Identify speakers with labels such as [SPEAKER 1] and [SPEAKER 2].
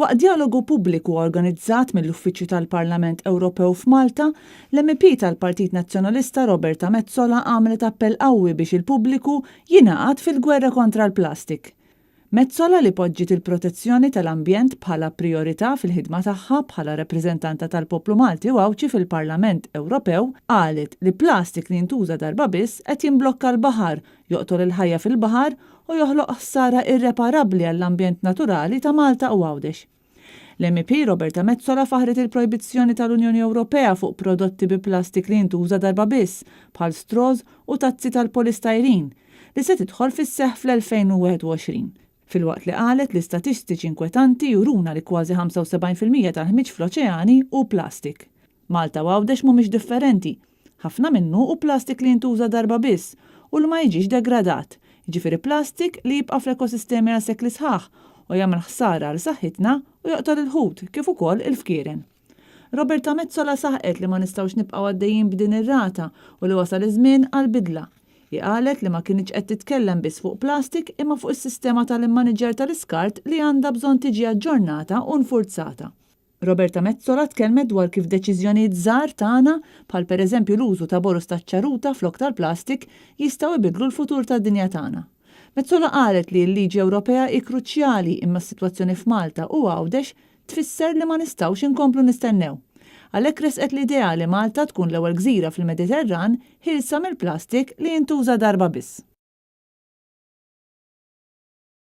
[SPEAKER 1] Waqt dialogu pubbliku organizzat mill-Uffiċċju tal-Parlament Ewropew f'Malta, l-MP tal-Partit Nazzjonalista Roberta Metsola għamlet appell qawwi biex il-pubbliku jingħaqad fil-gwerra kontra l-plastik. Metsola li poġġiet il-protezzjoni tal-ambjent bħala priorità fil-ħidma tagħha bħala rappreżentanta tal-poplu Malti u Awċi fil-Parlament Ewropew qalet li plastik li jintuża darba biss qed jimblokka l-baħar, joqtol il-ħajja fil-baħar u joħloq ħsara irreparabbli għall-ambjent naturali ta' Malta u Għawdex. L-MP Roberta Metsola faħret il-projbizzjoni tal-Unjoni Ewropea fuq prodotti bi plastik li jintuża darba biss bħal straws u tazzi tal-polistajrin li se tidħol fis-seħħ fl-2021. Filwaqt li qalet li statistiċi inkwetanti juruna li kważi 75% tal-ħmiġ fl-oċeani u plastik. Malta u Għawdex mhumiex differenti. Ħafna minnu u plastik li jintuża darba biss u li ma jiġix degradat. Jiġifieri plastik li jibqa' fl-ekosistemi għal sekli sħaħ u jagħmel ħsara għal saħħitna u joqtol il-ħut kif ukoll il-fkieren. Roberta Metsola saħqet li ma nistgħux nibqgħu għaddejjin b'din ir-rata u li wasal iż-żmien għal bidla. Hi qalet li ma kienx qed titkellem biss fuq plastik imma fuq is-sistema tal-immaniġġjar tal-iskart li għandha bżonn tiġi aġġornata u nfurzata. Roberta Metsola tkellmet dwar kif deċiżjonijiet żgħar tagħna bħal pereżempju l-użu ta' borus taċ-ċaruta flok tal-plastik jistgħu jbidlu l-futur tad-dinja tagħna. Metsola qalet li l-liġi Ewropea hi kruċjali imma s-sitwazzjoni f'Malta u Għawdex tfisser li ma nistgħux inkomplu nistennew. Għalhekk resqet l-idea li Malta tkun l-ewwel gżira fil-Mediterran ħilsa mill-plastik li jintuża darba biss.